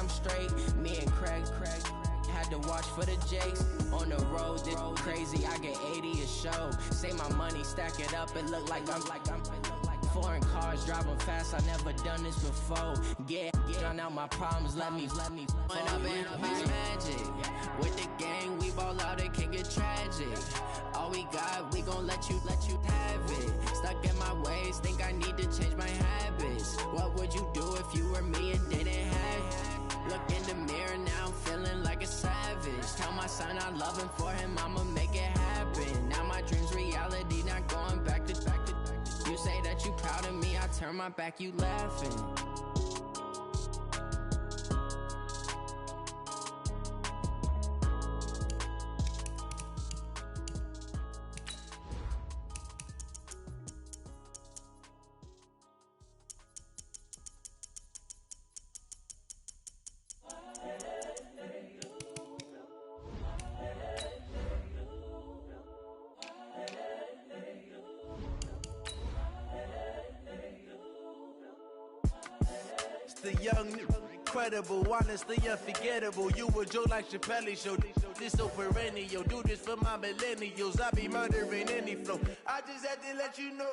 I'm straight. Me and Craig had to watch for the Jakes. On the road, this crazy, I get 80 a show. Say my money, stack it up, it look like I'm foreign cars, driving fast, I never done this before. Drown out my problems, let me When up and up is magic. With the gang, we ball out, it can get tragic. All we got, we gon' let you have it. Stuck in my ways, think I need to change my habits. What would you do if you were me and didn't have it? Look in the mirror now, I'm feeling like a savage. Tell my son I love him, for him I'ma make it happen. Now my dream's reality, not going back to. You say that you proud of me, I turn my back, you laughing. The young, incredible, honestly unforgettable. You a joke like Chappelle Show. This so perennial. Do this for my millennials. I be murdering any flow. I just had to let you know.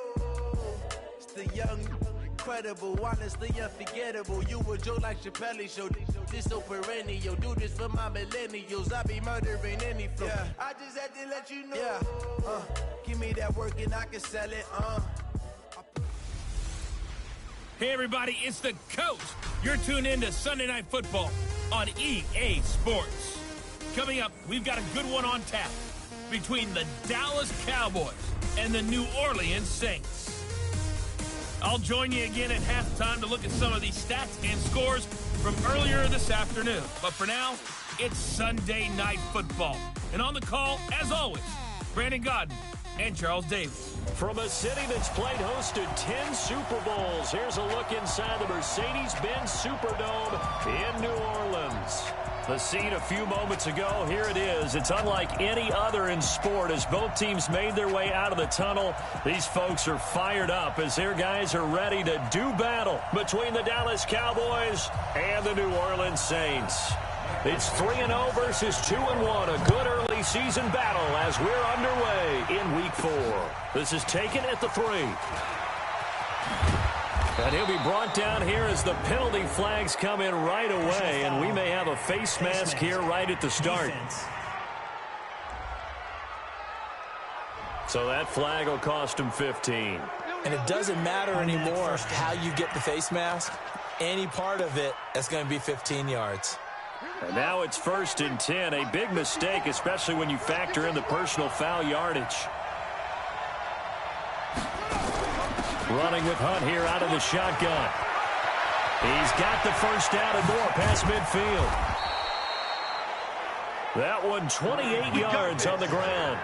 It's the young, incredible, honestly unforgettable. You a joke like Chappelle Show. This so perennial. Do this for my millennials. I be murdering any flow. Yeah. I just had to let you know. Yeah. Give me that work and I can sell it. Hey everybody, it's the Coach. You're tuned in to Sunday Night Football on EA Sports. Coming up, we've got a good one on tap between the Dallas Cowboys and the New Orleans Saints. I'll join you again at halftime to look at some of these stats and scores from earlier this afternoon. But for now, it's Sunday Night Football. And on the call, as always, Brandon Godden and Charles Davis. From a city that's played host to 10 Super Bowls, here's a look inside the Mercedes-Benz Superdome in New Orleans. The scene a few moments ago, here it is. It's unlike any other in sport as both teams made their way out of the tunnel. These folks are fired up as their guys are ready to do battle between the Dallas Cowboys and the New Orleans Saints. It's 3-0 versus 2-1, a good early season battle as we're underway in Week 4. This is taken at the 3. And he'll be brought down here as the penalty flags come in right away, and we may have a face mask here right at the start. So that flag will cost him 15. And it doesn't matter anymore how you get the face mask. Any part of it, that's going to be 15 yards. And now it's 1st and 10, a big mistake, especially when you factor in the personal foul yardage. Running with Hunt here out of the shotgun. He's got the first down and more past midfield. That one 28 yards on the ground.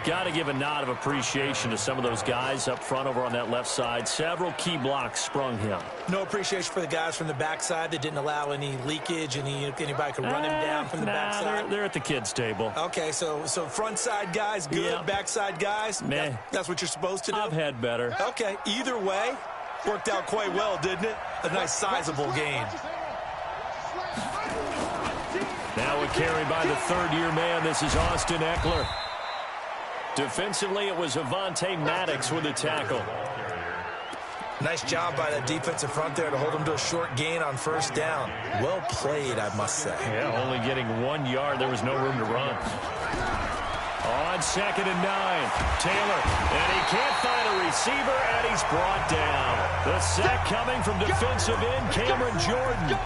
Got to give a nod of appreciation to some of those guys up front over on that left side. Several key blocks sprung him. No appreciation for the guys from the backside that didn't allow any leakage, and anybody could run him down from the backside. They're at the kids' table. Okay, so front side guys good, yeah. Backside guys, meh. That's what you're supposed to do? I've had better. Okay, either way, worked out quite well, didn't it? A nice sizable gain. Now a carry by the third-year man. This is Austin Eckler. Defensively, it was Avonte Maddox with a tackle. Nice job by that defensive front there to hold him to a short gain on first down. Well played, I must say. Yeah, only getting 1 yard. There was no room to run. On 2nd and 9, Taylor. And he can't find a receiver, and he's brought down. The sack coming from defensive end, Cameron Jordan.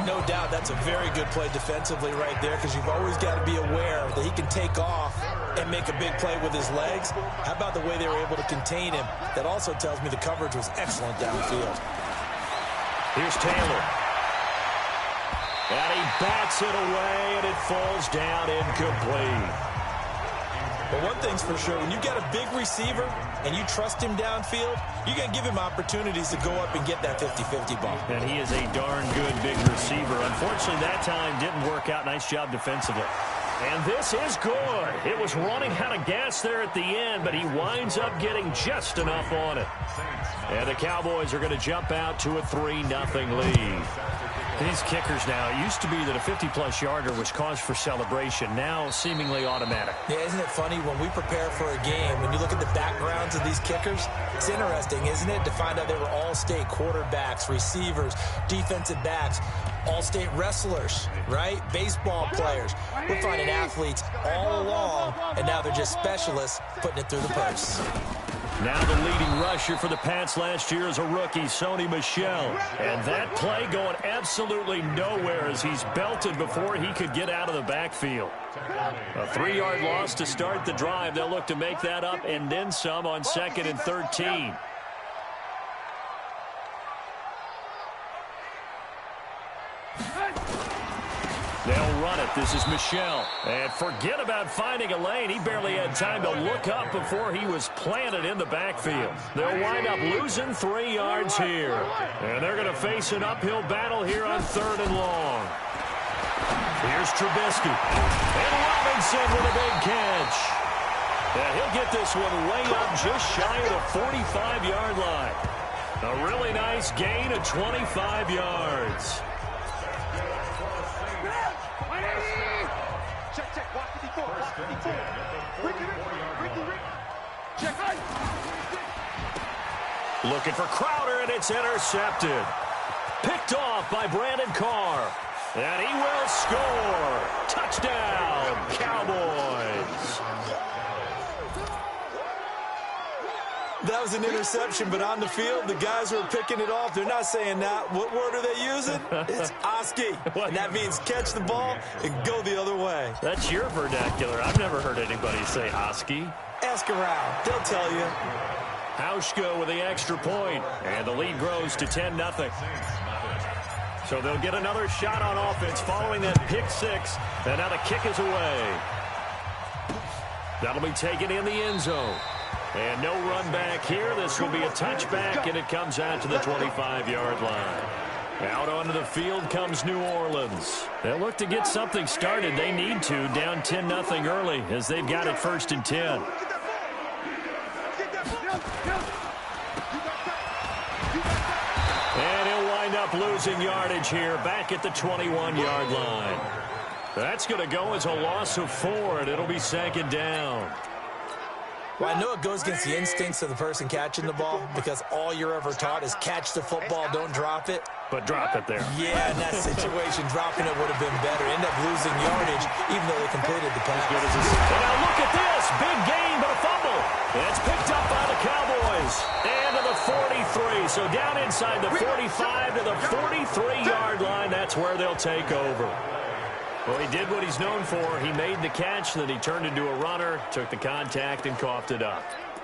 No doubt that's a very good play defensively right there, because you've always got to be aware that he can take off and make a big play with his legs. How about the way they were able to contain him? That also tells me the coverage was excellent downfield. Here's Taylor. And he bats it away, and it falls down incomplete. But one thing's for sure, when you got a big receiver and you trust him downfield, you're going to give him opportunities to go up and get that 50-50 ball. And he is a darn good big receiver. Unfortunately, that time didn't work out. Nice job defensively. And this is good. It was running out of gas there at the end, but he winds up getting just enough on it. And the Cowboys are going to jump out to a 3-0 lead. These kickers now, it used to be that a 50-plus yarder was cause for celebration. Now seemingly automatic. Yeah, isn't it funny when we prepare for a game, when you look at the backgrounds of these kickers, it's interesting, isn't it, to find out they were all-state quarterbacks, receivers, defensive backs, all-state wrestlers, right? Baseball players. We're finding athletes all along, and now they're just specialists putting it through the posts. Now the leading rusher for the Pats last year is a rookie, Sony Michel. And that play going absolutely nowhere as he's belted before he could get out of the backfield. A 3-yard loss to start the drive. They'll look to make that up and then some on 2nd and 13. They'll run it. This is Michel. And forget about finding a lane. He barely had time to look up before he was planted in the backfield. They'll wind up losing 3 yards here. And they're going to face an uphill battle here on 3rd and long. Here's Trubisky. And Robinson with a big catch. And he'll get this one way up just shy of the 45-yard line. A really nice gain of 25 yards. Looking for Crowder, and it's intercepted. Picked off by Brandon Carr. And he will score. Touchdown, Cowboys. That was an interception, but on the field, the guys who are picking it off, they're not saying that. What word are they using? It's Oski. And that means catch the ball and go the other way. That's your vernacular. I've never heard anybody say Oski. Ask around. They'll tell you. Hauschka with the extra point, and the lead grows to 10-0. So they'll get another shot on offense following that pick six, and now the kick is away. That'll be taken in the end zone. And no run back here. This will be a touchback, and it comes out to the 25-yard line. Out onto the field comes New Orleans. They'll look to get something started. They need to, down 10-0 early, as they've got it 1st and 10. And he'll wind up losing yardage here, back at the 21-yard line. That's going to go as a loss of 4, and it'll be 2nd down. Well, I know it goes against the instincts of the person catching the ball because all you're ever taught is catch the football, don't drop it. But drop it there. Yeah, in that situation, dropping it would have been better. End up losing yardage, even though they completed the pass. And now look at this. Big gain, but a fumble. And it's picked up by the Cowboys. And to the 43. So down inside the 45 to the 43-yard line. That's where they'll take over. Well, he did what he's known for. He made the catch, then he turned into a runner, took the contact, and coughed it up.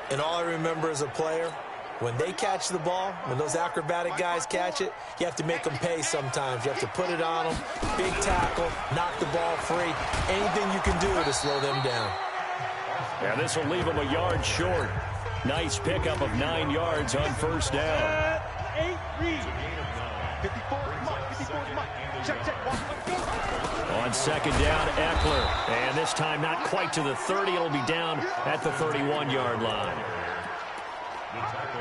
And all I remember as a player, when they catch the ball, when those acrobatic guys catch it, you have to make them pay sometimes. You have to put it on them, big tackle, knock the ball free. Anything you can do to slow them down. Yeah, this will leave them a yard short. Nice pickup of 9 yards on 1st down. 54, check, On 2nd down, Eckler. And this time not quite to the 30. It'll be down at the 31-yard line.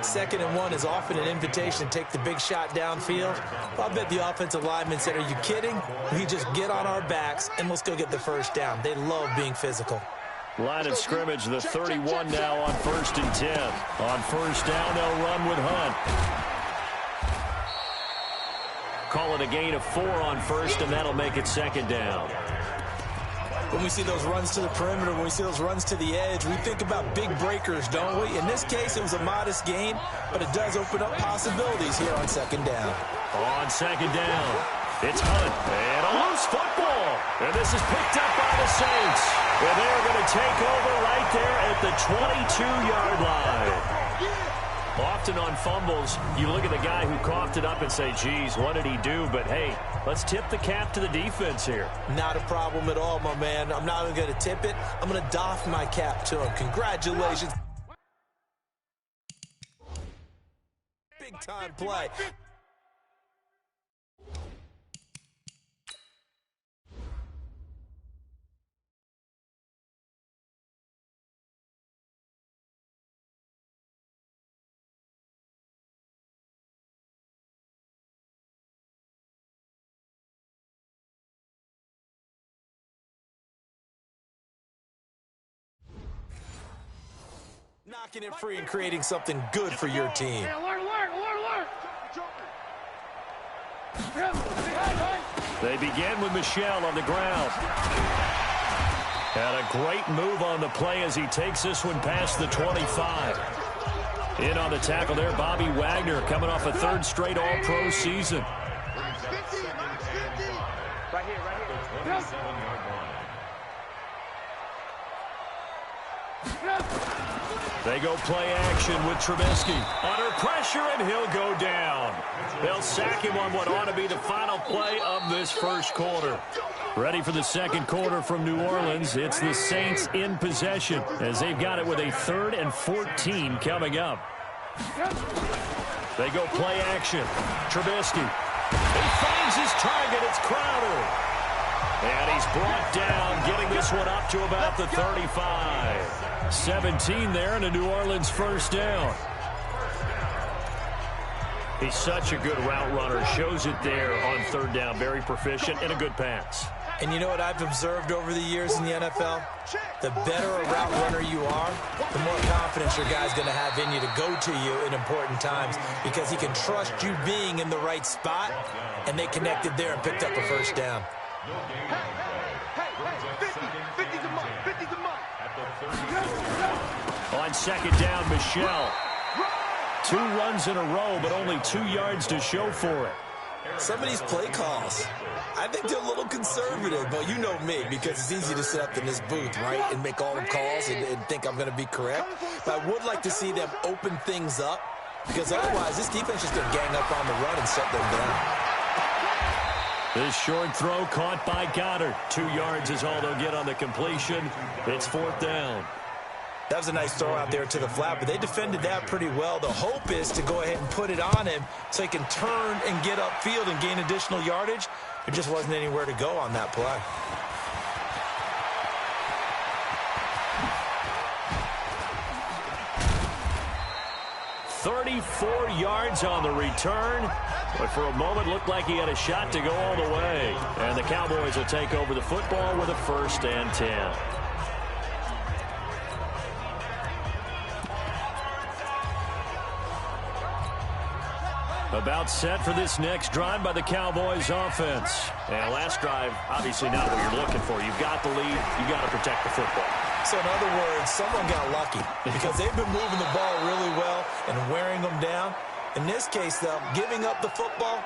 2nd and 1 is often an invitation to take the big shot downfield. I bet the offensive lineman said, are you kidding? We just get on our backs and let's go get the 1st down. They love being physical. Line of scrimmage, the 31 now on 1st and 10. On 1st down, they'll run with Hunt. Call it a gain of 4 on 1st, and that'll make it 2nd down. When we see those runs to the perimeter, when we see those runs to the edge, we think about big breakers, don't we? In this case, it was a modest gain, but it does open up possibilities here on 2nd down. On 2nd down, it's Hunt, and a loose football. And this is picked up by the Saints. And they're going to take over right there at the 22-yard line. Often on fumbles, you look at the guy who coughed it up and say, geez, what did he do? But, hey, let's tip the cap to the defense here. Not a problem at all, my man. I'm not even going to tip it. I'm going to doff my cap to him. Congratulations. Big-time play. knocking it free and creating something good for your team. They begin with Michel on the ground. And a great move on the play as he takes this one past the 25. In on the tackle there, Bobby Wagner, coming off a third straight All-Pro season. Right here. They go play action with Trubisky. Under pressure, and he'll go down. They'll sack him on what ought to be the final play of this first quarter. Ready for the second quarter from New Orleans. It's the Saints in possession as they've got it with a 3rd and 14 coming up. They go play action. Trubisky. He finds his target. It's Crowder. And he's brought down, getting this one up to about the 35. 17 there and a New Orleans first down. He's such a good route runner. Shows it there on 3rd down. Very proficient and a good pass. And you know what I've observed over the years in the NFL? The better a route runner you are, the more confidence your guy's going to have in you to go to you in important times because he can trust you being in the right spot, and they connected there and picked up a first down. On second down, Michel. 2 runs in a row, but only 2 yards to show for it. Some of these play calls, I think they're a little conservative, but you know me, because it's easy to sit up in this booth, right, and make all the calls and think I'm going to be correct. But I would like to see them open things up, because otherwise this defense is going to gang up on the run and shut them down. This short throw caught by Goddard. 2 yards is all they'll get on the completion. It's 4th down. That was a nice throw out there to the flat, but they defended that pretty well. The hope is to go ahead and put it on him so he can turn and get upfield and gain additional yardage. There just wasn't anywhere to go on that play. $34 yards on the return, but for a moment looked like he had a shot to go all the way. And the Cowboys will take over the football with a 1st and 10. About set for this next drive by the Cowboys offense. And last drive, obviously not what you're looking for. You've got the lead. You've got to protect the football. So in other words, someone got lucky because they've been moving the ball really well and wearing them down. In this case, though, giving up the football.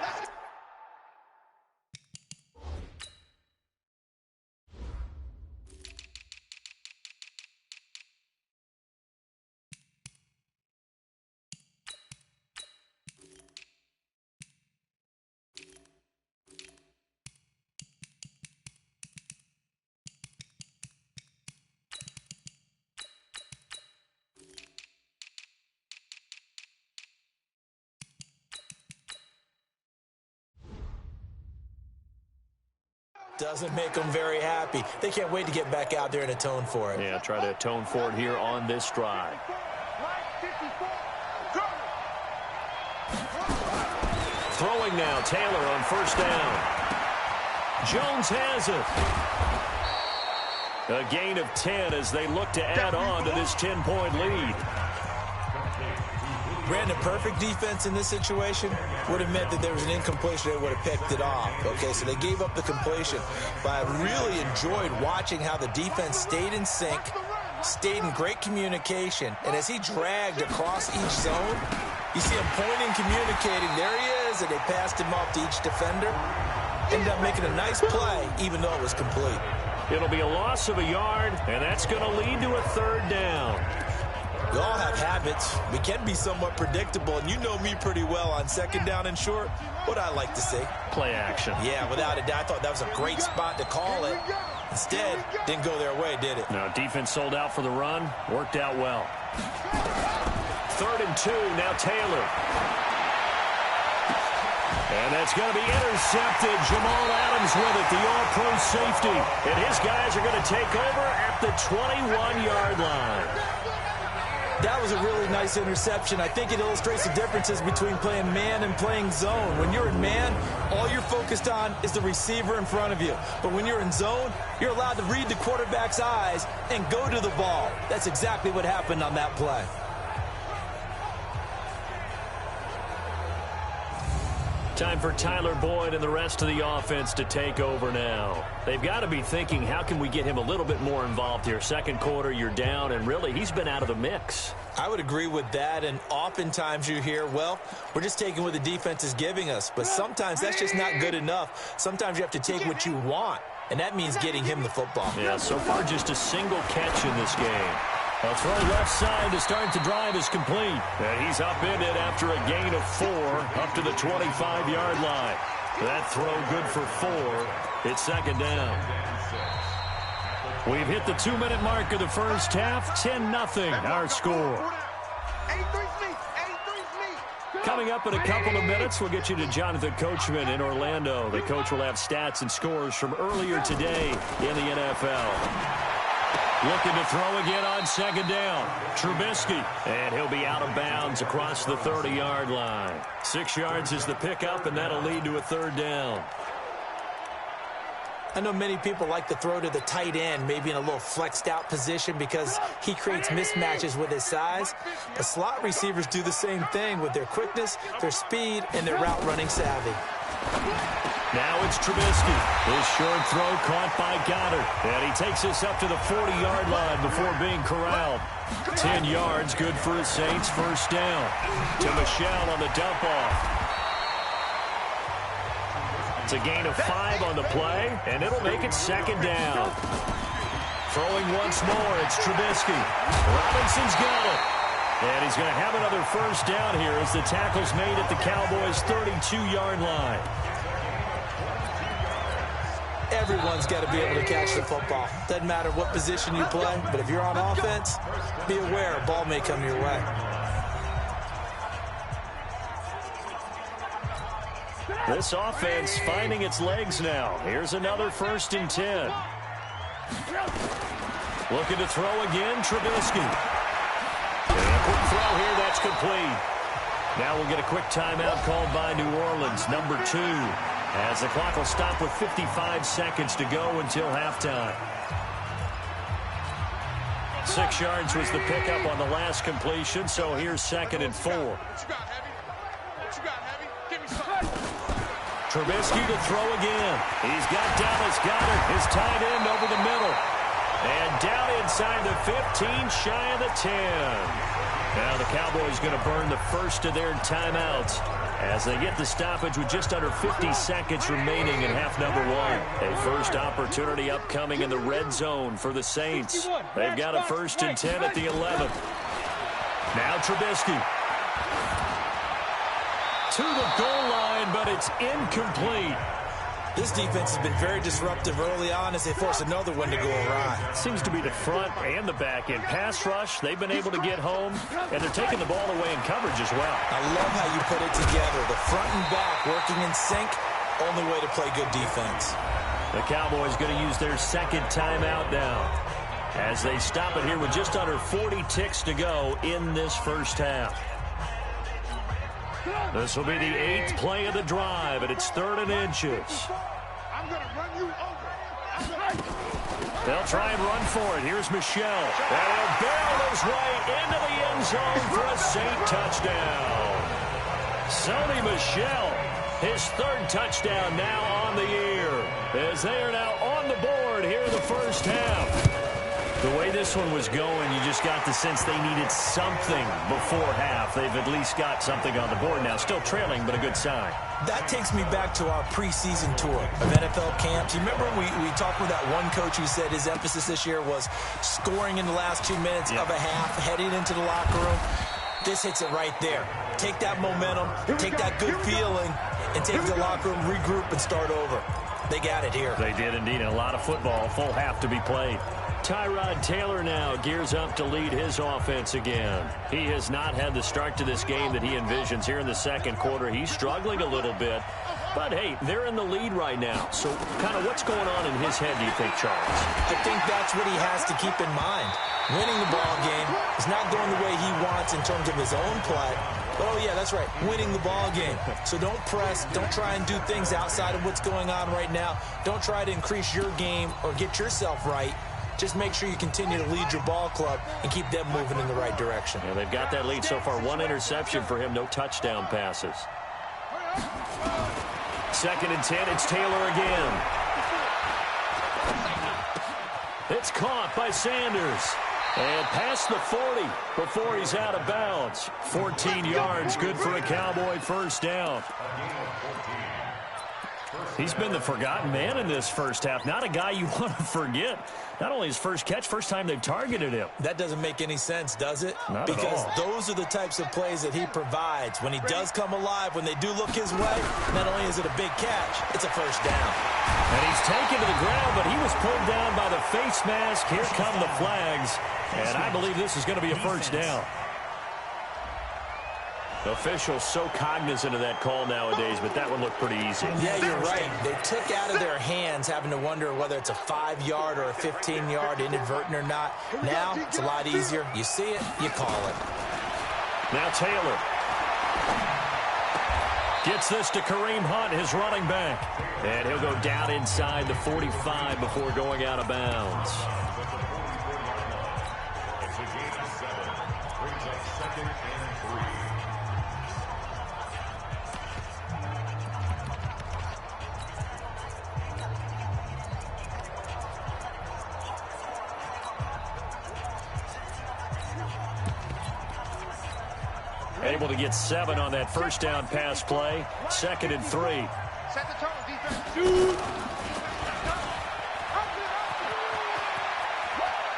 Doesn't make them very happy. They can't wait to get back out there and atone for it. Yeah, try to atone for it here on this drive. Throwing now, Taylor on 1st down. Jones has it. A gain of 10 as they look to add on to this 10-point lead. Brandon, perfect defense in this situation would have meant that there was an incompletion. They would have picked it off. Okay, so they gave up the completion. But I really enjoyed watching how the defense stayed in sync, stayed in great communication. And as he dragged across each zone, you see him pointing, communicating. There he is, and they passed him off to each defender. Ended up making a nice play, even though it was complete. It'll be a loss of a yard, and that's going to lead to a 3rd down. We all have habits. We can be somewhat predictable, and you know me pretty well on 2nd down and short. What I like to see. Play action. Yeah, without a doubt. I thought that was a great spot to call it. Instead, didn't go their way, did it? No, defense sold out for the run. Worked out well. 3rd and 2, now Taylor. And that's going to be intercepted. Jamal Adams with it, the all-pro safety. And his guys are going to take over at the 21-yard line. That was a really nice interception. I think it illustrates the differences between playing man and playing zone. When you're in man, all you're focused on is the receiver in front of you. But when you're in zone, you're allowed to read the quarterback's eyes and go to the ball. That's exactly what happened on that play. Time for Tyler Boyd and the rest of the offense to take over now. They've got to be thinking, how can we get him a little bit more involved here? Second quarter, you're down, and really, he's been out of the mix. I would agree with that, and oftentimes you hear, well, we're just taking what the defense is giving us, but sometimes that's just not good enough. Sometimes you have to take what you want, and that means getting him the football. Yeah, so far just a single catch in this game. A throw left side to start the drive is complete. And he's upended after a gain of 4 up to the 25-yard line. That throw good for 4. It's second down. We've hit the 2-minute mark of the first half. 10-0 our score. Coming up in a couple of minutes, we'll get you to Jonathan Coachman in Orlando. The coach will have stats and scores from earlier today in the NFL. Looking to throw again on second down. Trubisky. And he'll be out of bounds across the 30-yard line. 6 yards is the pickup, and that'll lead to a third down. I know many people like to throw to the tight end, maybe in a little flexed out position because he creates mismatches with his size. But slot receivers do the same thing with their quickness, their speed, and their route running savvy. Now it's Trubisky. His short throw caught by Goddard. And he takes us up to the 40-yard line before being corralled. 10 yards, good for his Saints. First down to Michel on the dump-off. It's a gain of 5 on the play, and it'll make it second down. Throwing once more, it's Trubisky. Robinson's got it. And he's going to have another first down here as the tackle's made at the Cowboys' 32-yard line. Everyone's got to be able to catch the football. Doesn't matter what position you play, but if you're on offense, be aware a ball may come your way. This offense finding its legs now. Here's another 1st and 10. Looking to throw again, Trubisky. And a quick throw here, that's complete. Now we'll get a quick timeout called by New Orleans, number 2. As the clock will stop with 55 seconds to go until halftime. 6 yards was the pickup on the last completion, so here's 2nd and 4. Trubisky to throw again. He's got Dallas Goedert, his tight end, over the middle. And down inside the 15, shy of the 10. Now the Cowboys going to burn the first of their timeouts as they get the stoppage with just under 50 seconds remaining in half number 1. A first opportunity upcoming in the red zone for the Saints. They've got a 1st and 10 at the 11. Now Trubisky. To the goal line, but it's incomplete. This defense has been very disruptive early on as they force another one to go awry. Seems to be the front and the back end. Pass rush, they've been able to get home, and they're taking the ball away in coverage as well. I love how you put it together. The front and back working in sync, only way to play good defense. The Cowboys going to use their 2nd timeout now as they stop it here with just under 40 ticks to go in this first half. This will be the 8th play of the drive, and it's 3rd and inches. I'm going to run you over. They'll try and run for it. Here's Michel. And he'll barrel his way into the end zone for a Saint touchdown. Sony Michel, his 3rd touchdown now on the year, as they are now on the board here in the first half. The way this one was going, you just got the sense they needed something before half. They've at least got something on the board now. Still trailing, but a good sign. That takes me back to our preseason tour of NFL camps. You remember we talked with that one coach who said his emphasis this year was scoring in the last 2 minutes of a half, heading into the locker room. This hits it right there. Take that momentum, take that good feeling, and take the locker room, regroup, and start over. They got it here. They did indeed. A lot of football, full half to be played. Tyrod Taylor now gears up to lead his offense again. He has not had the start to this game that he envisions here in the second quarter. He's struggling a little bit. But, hey, they're in the lead right now. So, kind of what's going on in his head, do you think, Charles? I think that's what he has to keep in mind. Winning the ball game is not going the way he wants in terms of his own play. But, oh, yeah, that's right, winning the ball game. So don't press. Don't try and do things outside of what's going on right now. Don't try to increase your game or get yourself right. Just make sure you continue to lead your ball club and keep them moving in the right direction. Yeah, they've got that lead so far. 1 interception for him, no touchdown passes. 2nd and 10, it's Taylor again. It's caught by Sanders. And past the 40 before he's out of bounds. 14 yards, good for a Cowboy first down. He's been the forgotten man in this first half. Not a guy you want to forget. Not only his first catch, first time they've targeted him. That doesn't make any sense, does it? Not because at all. Those are the types of plays that he provides. When he does come alive, when they do look his way, not only is it a big catch, it's a first down. And he's taken to the ground, but he was pulled down by the face mask. Here come the flags. And I believe this is going to be a first down. The officials so cognizant of that call nowadays, but that would look pretty easy. Yeah, you're right. They took out of their hands having to wonder whether it's a 5-yard or a 15-yard inadvertent or not. Now, it's a lot easier. You see it, you call it. Now Taylor gets this to Kareem Hunt, his running back. And he'll go down inside the 45 before going out of bounds. Able to get 7 on that first down pass play. 2nd and 3. Set the tone, defense.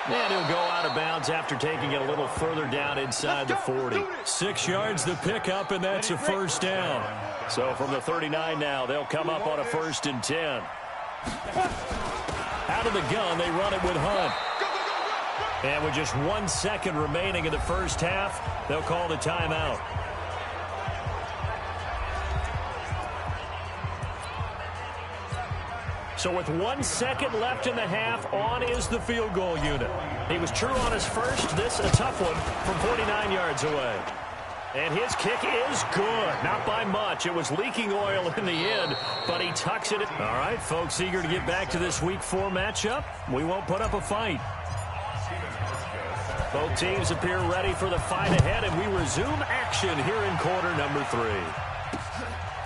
And he'll go out of bounds after taking it a little further down inside the 40. 6 yards the pickup, and that's a first down. So from the 39 now, they'll come up on a 1st and 10. Out of the gun, they run it with Hunt. And with just 1 second remaining in the first half, they'll call the timeout. So with 1 second left in the half, on is the field goal unit. He was true on his first. This a tough one from 49 yards away. And his kick is good. Not by much. It was leaking oil in the end, but he tucks it. All right, folks, eager to get back to this Week 4 matchup. We won't put up a fight. Both teams appear ready for the fight ahead, and we resume action here in quarter number 3.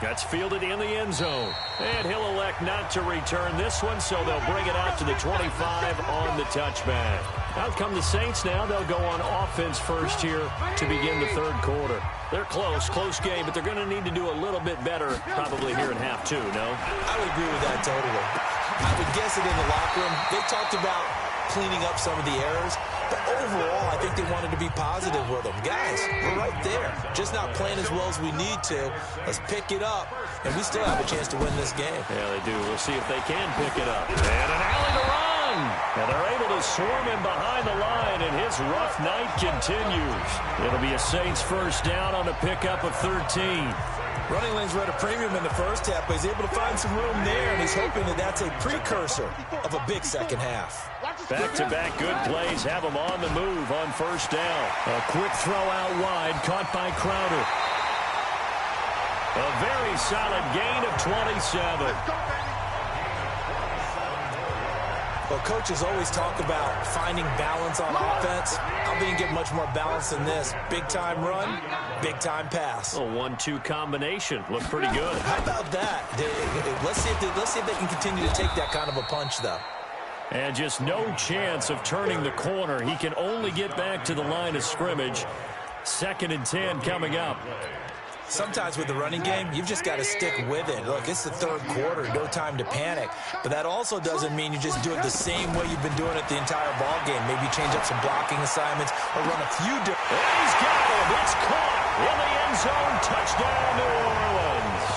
That's fielded in the end zone. And he'll elect not to return this one, so they'll bring it out to the 25 on the touchback. Out come the Saints now. They'll go on offense first here to begin the 3rd quarter. They're close game, but they're going to need to do a little bit better probably here in half 2, no? I would agree with that totally. I would guess it in the locker room. They talked about cleaning up some of the errors, but overall, I think they wanted to be positive with them. Guys, we're right there. Just not playing as well as we need to. Let's pick it up, and we still have a chance to win this game. Yeah, they do. We'll see if they can pick it up. And an alley to run. And they're able to swarm him behind the line, and his rough night continues. It'll be a Saints first down on a pickup of 13. Running lanes were at a premium in the first half, but he's able to find some room there, and he's hoping that that's a precursor of a big second half. Back-to-back good plays have him on the move on first down. A quick throw out wide, caught by Crowder. A very solid gain of 27. Well, coaches always talk about finding balance on offense. I think you get much more balance than this. Big-time run, big-time pass. A 1-2 combination. Looked pretty good. How about that? Let's see if they can continue to take that kind of a punch, though. And just no chance of turning the corner. He can only get back to the line of scrimmage. 2nd and 10 coming up. Sometimes with the running game, you've just got to stick with it. Look, it's the 3rd quarter, no time to panic. But that also doesn't mean you just do it the same way you've been doing it the entire ball game. Maybe change up some blocking assignments or run a few different. And he's got him. It's caught in the end zone. Touchdown, New Orleans.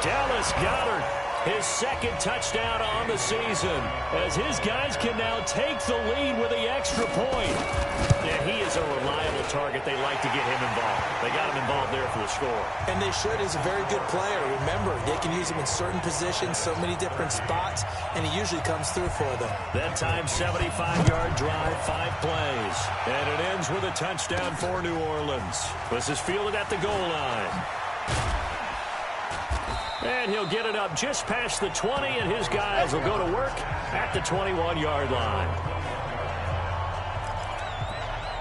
Dallas Goedert, his 2nd touchdown on the season, as his guys can now take the lead with the extra point. Yeah, he is a reliable target. They like to get him involved. They got him involved there for the score. And they should. He's a very good player. Remember, they can use him in certain positions, so many different spots, and he usually comes through for them. That time, 75-yard drive, 5 plays. And it ends with a touchdown for New Orleans. This is fielded at the goal line. And he'll get it up just past the 20, and his guys will go to work at the 21-yard line.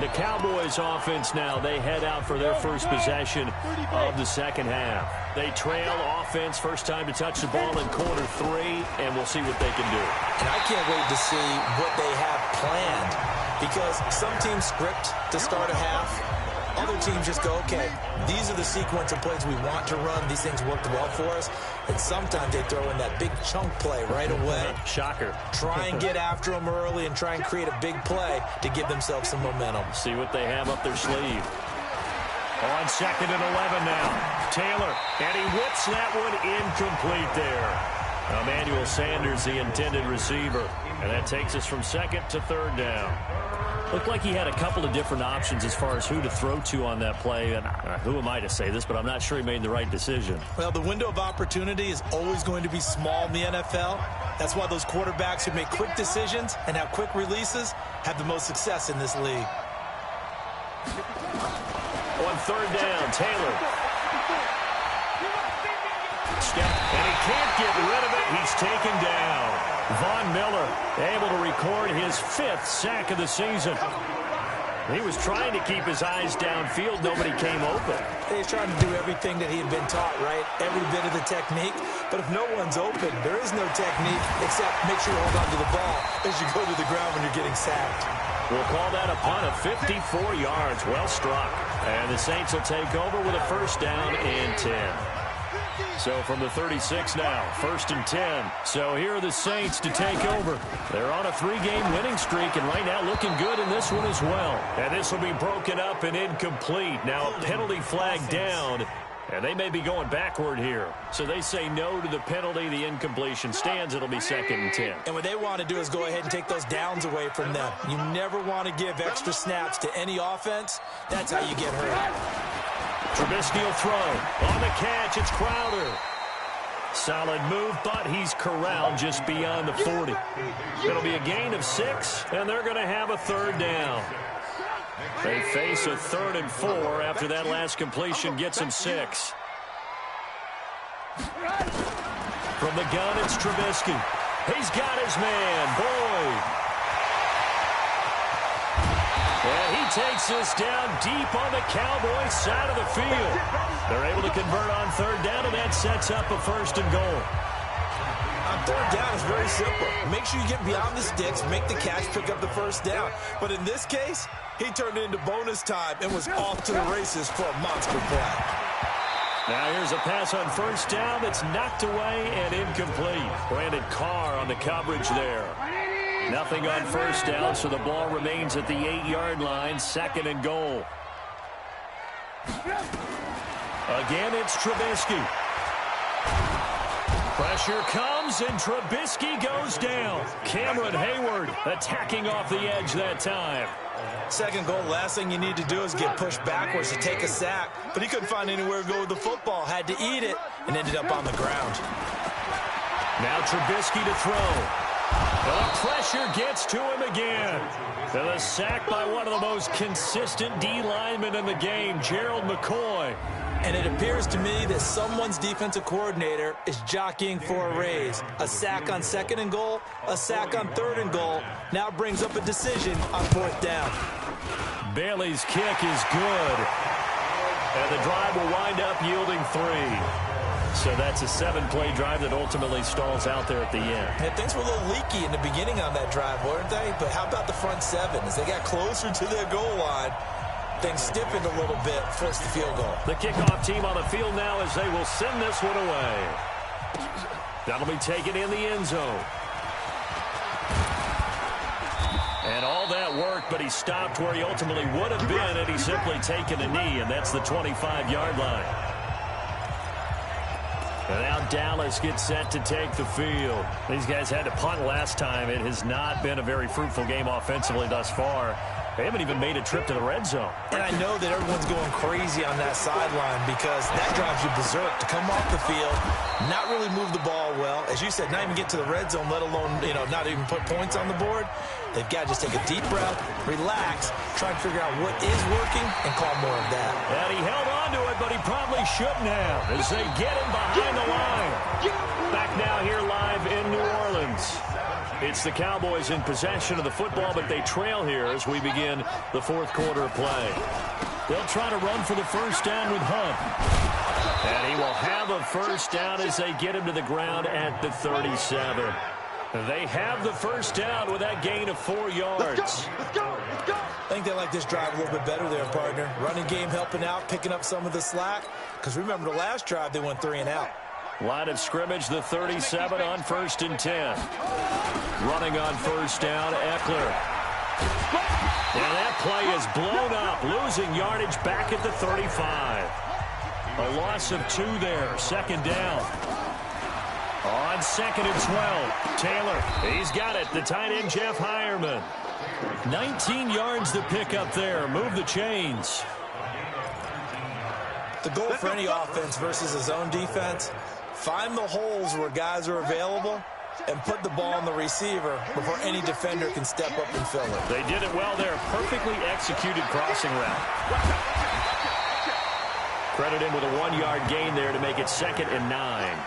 The Cowboys offense now, they head out for their first possession of the second half. They trail offense, first time to touch the ball in quarter 3, and we'll see what they can do. And I can't wait to see what they have planned, because some teams script to start a half. Other teams just go, okay, these are the sequence of plays we want to run. These things worked well for us. And sometimes they throw in that big chunk play right away. Shocker. Try and get after them early and try and create a big play to give themselves some momentum. See what they have up their sleeve. On 2nd and 11 now. Taylor, and he whips that one incomplete there. Emmanuel Sanders, the intended receiver. And that takes us from 2nd to 3rd down. Looked like he had a couple of different options as far as who to throw to on that play. And who am I to say this, but I'm not sure he made the right decision. Well, the window of opportunity is always going to be small in the NFL. That's why those quarterbacks who make quick decisions and have quick releases have the most success in this league. On 3rd down, Taylor. Step, and he can't get rid of it. He's taken down. Von Miller able to record his 5th sack of the season. He was trying to keep his eyes downfield. Nobody came open. He's trying to do everything that he had been taught, right? Every bit of the technique. But if no one's open, there is no technique except make sure you hold on to the ball as you go to the ground when you're getting sacked. We'll call that a punt of 54 yards. Well struck. And the Saints will take over with a 1st down and 10. So from the 36 now, 1st and 10. So here are the Saints to take over. They're on a 3-game winning streak, and right now looking good in this one as well. And this will be broken up and incomplete. Now a penalty flag down, and they may be going backward here. So they say no to the penalty. The incompletion stands. It'll be 2nd and 10. And what they want to do is go ahead and take those downs away from them. You never want to give extra snaps to any offense. That's how you get hurt. Trubisky will throw. On the catch, it's Crowder. Solid move, but he's corralled just beyond the 40. It'll be a gain of 6, and they're going to have a 3rd down. They face a 3rd and 4 after that last completion gets them 6. From the gun, it's Trubisky. He's got his man, Boyd. And he takes this down deep on the Cowboys side of the field. They're able to convert on 3rd down, and that sets up a 1st and goal. On 3rd down, it's very simple. Make sure you get beyond the sticks, make the catch, pick up the 1st down. But in this case, he turned it into bonus time and was off to the races for a monster play. Now here's a pass on 1st down that's knocked away and incomplete. Brandon Carr on the coverage there. Nothing on 1st down, so the ball remains at the 8-yard line, 2nd and goal. Again, it's Trubisky. Pressure comes, and Trubisky goes down. Cameron Hayward attacking off the edge that time. 2nd goal, last thing you need to do is get pushed backwards to take a sack. But he couldn't find anywhere to go with the football, had to eat it, and ended up on the ground. Now Trubisky to throw. The pressure gets to him again. And a sack by one of the most consistent D linemen in the game, Gerald McCoy. And it appears to me that someone's defensive coordinator is jockeying for a raise. A sack on 2nd and goal, a sack on 3rd and goal. Now brings up a decision on 4th down. Bailey's kick is good. And the drive will wind up yielding 3. So that's a 7-play drive that ultimately stalls out there at the end. And things were a little leaky in the beginning on that drive, weren't they? But how about the front 7? As they got closer to their goal line, things stiffened a little bit, forced the field goal. The kickoff team on the field now as they will send this one away. That'll be taken in the end zone. And all that worked, but he stopped where he ultimately would have been, and he's simply taken a knee, and that's the 25-yard line. And now Dallas gets set to take the field. These guys had to punt last time. It has not been a very fruitful game offensively thus far. They haven't even made a trip to the red zone. And I know that everyone's going crazy on that sideline because that drives you berserk to come off the field, not really move the ball well. As you said, not even get to the red zone, let alone, not even put points on the board. They've got to just take a deep breath, relax, try and figure out what is working, and call more of that. And he held on to it, but he probably shouldn't have as they get him behind the line. Back now here live in New Orleans. It's the Cowboys in possession of the football, but they trail here as we begin the fourth quarter of play. They'll try to run for the first down with Hunt. And he will have a first down as they get him to the ground at the 37. They have the first down with that gain of 4 yards. Let's go. I think they like this drive a little bit better there, partner. Running game helping out, picking up some of the slack. Because remember the last drive, they went 3 and out. Line of scrimmage, the 37 on 1st and 10. Running on first down, Eckler. And that play is blown up, losing yardage back at the 35. A loss of 2 there, 2nd down. On 2nd and 12, Taylor, he's got it, the tight end, Jeff Heuerman. 19 yards to pick up there, move the chains. The goal for any offense versus his own defense, find the holes where guys are available and put the ball on the receiver before any defender can step up and fill it. They did it well there, perfectly executed crossing route. Credit him with a 1-yard gain there to make it 2nd and 9.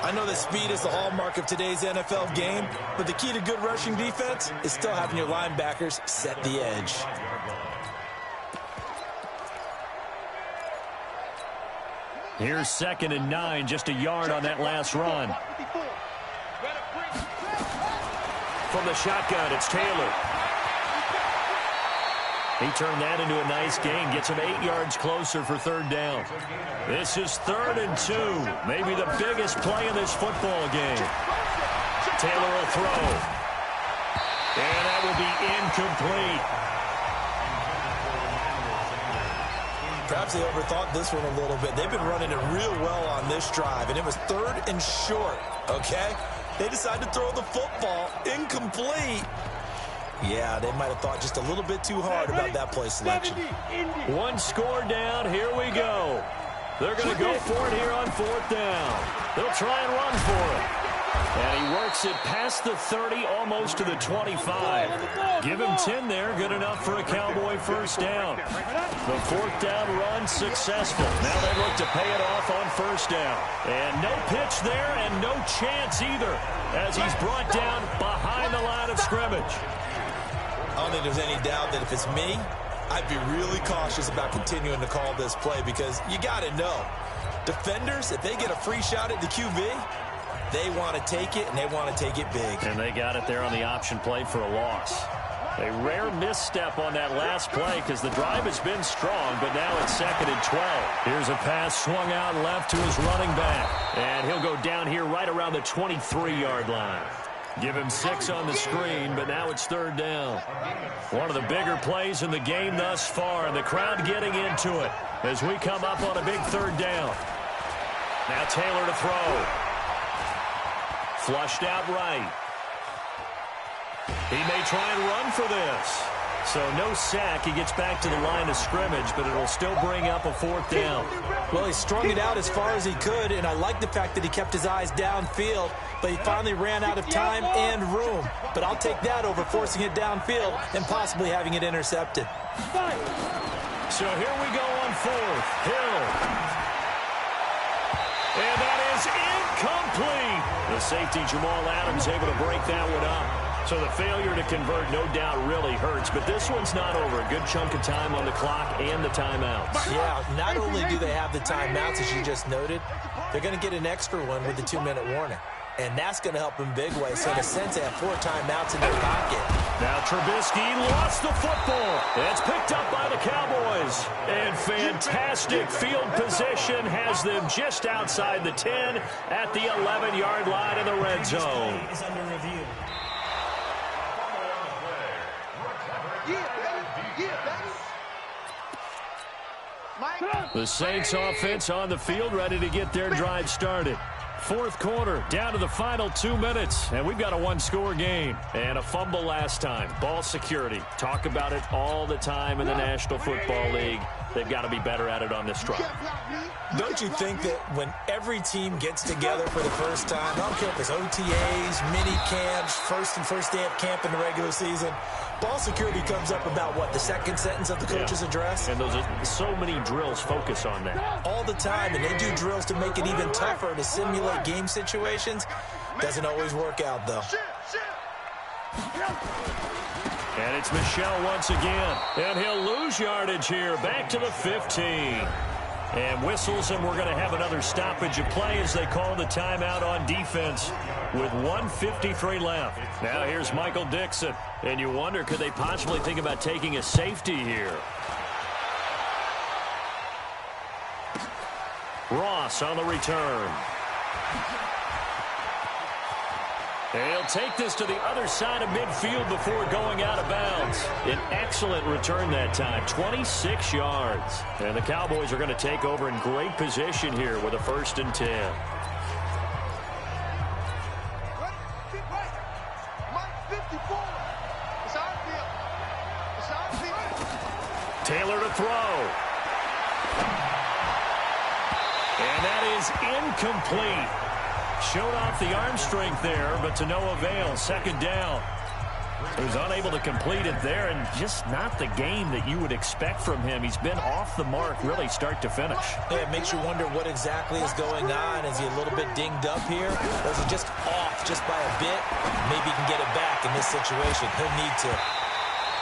I know that speed is the hallmark of today's NFL game, but the key to good rushing defense is still having your linebackers set the edge. Here's 2nd and 9, just a yard on that last run. From the shotgun, it's Taylor. He turned that into a nice gain, gets him 8 yards closer for 3rd down. This is 3rd and 2, maybe the biggest play in this football game. Taylor will throw. And that will be incomplete. Perhaps they overthought this one a little bit. They've been running it real well on this drive, and it was 3rd and short, okay? They decided to throw the football incomplete. Yeah, they might have thought just a little bit too hard about that play selection. 1 score down. Here we go. They're going to go for it here on 4th down. They'll try and run for it. And he works it past the 30, almost to the 25. Give him 10 there. Good enough for a Cowboy first down. The 4th down run successful. Now they look to pay it off on 1st down. And no pitch there and no chance either as he's brought down behind the line of scrimmage. I don't think there's any doubt that if it's me, I'd be really cautious about continuing to call this play because you got to know, defenders, if they get a free shot at the QB, they want to take it, and they want to take it big. And they got it there on the option play for a loss. A rare misstep on that last play because the drive has been strong, but now it's 2nd and 12. Here's a pass swung out left to his running back. And he'll go down here right around the 23-yard line. Give him 6 on the screen, but now it's 3rd down. One of the bigger plays in the game thus far, and the crowd getting into it as we come up on a big 3rd down. Now Taylor to throw. Flushed out right. He may try and run for this. So no sack. He gets back to the line of scrimmage, but it'll still bring up a 4th down. Well, he strung it out as far as he could, and I like the fact that he kept his eyes downfield, but he finally ran out of time and room. But I'll take that over forcing it downfield and possibly having it intercepted. So here we go on 4th. Hill. And that is incomplete. The safety, Jamal Adams, able to break that one up. So the failure to convert, no doubt, really hurts. But this one's not over. A good chunk of time on the clock and the timeouts. Yeah, not only do they have the timeouts, as you just noted, they're going to get an extra one with the 2-minute warning. And that's going to help in big ways. So in a sense, they have 4 timeouts in their pocket. Now Trubisky lost the football. It's picked up by the Cowboys. And fantastic field position has them just outside the 10 at the 11-yard line in the red zone. Is under review. The Saints offense on the field, ready to get their drive started. 4th quarter, down to the final 2 minutes, and we've got a 1-score game. And a fumble last time. Ball security. Talk about it all the time in the National Football League. They've got to be better at it on this drive. Don't you think that when every team gets together for the first time, I don't care if it's OTAs, mini camps, first day of camp in the regular season, ball security comes up about, what, the second sentence of the coach's address? And those are so many drills focus on that. All the time, and they do drills to make it even tougher to simulate late game situations. Doesn't always work out, though. And it's Michel once again. And he'll lose yardage here. Back to the 15. And whistles, and we're going to have another stoppage of play as they call the timeout on defense with 1:53 left. Now here's Michael Dixon. And you wonder, could they possibly think about taking a safety here? Ross on the return. And he'll take this to the other side of midfield before going out of bounds. An excellent return that time, 26 yards. And the Cowboys are going to take over in great position here with a 1st and 10. Taylor to throw. And that is incomplete. Showed off the arm strength there, but to no avail. 2nd down. He was unable to complete it there, and just not the game that you would expect from him. He's been off the mark, really, start to finish. Yeah, it makes you wonder what exactly is going on. Is he a little bit dinged up here? Or is he just off just by a bit? Maybe he can get it back in this situation. He'll need to.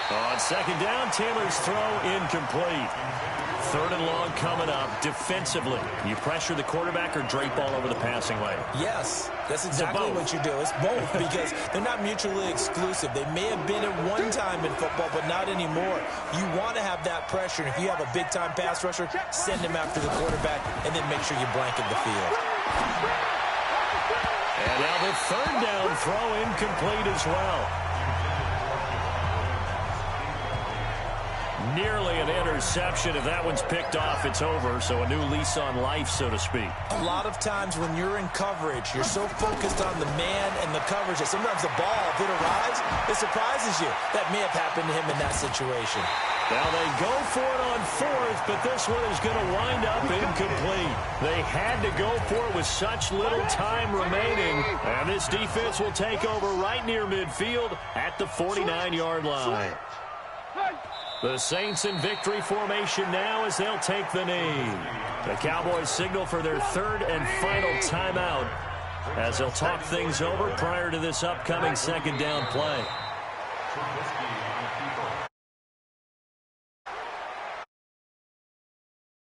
On 2nd down, Taylor's throw incomplete. 3rd and long coming up. Defensively, you pressure the quarterback or drape all over the passing lane? Yes, that's exactly what you do. It's both because they're not mutually exclusive. They may have been at one time in football, but not anymore. You want to have that pressure. And if you have a big-time pass rusher, send him after the quarterback and then make sure you blanket the field. And now the 3rd down throw incomplete as well. Nearly an interception. If that one's picked off, it's over. So a new lease on life, so to speak. A lot of times when you're in coverage, you're so focused on the man and the coverage that sometimes the ball, if it arrives, it surprises you. That may have happened to him in that situation. Now they go for it on 4th, but this one is going to wind up incomplete. They had to go for it with such little time remaining. And this defense will take over right near midfield at the 49-yard line. The Saints in victory formation now as they'll take the knee. The Cowboys signal for their 3rd and final timeout as they'll talk things over prior to this upcoming 2nd down play.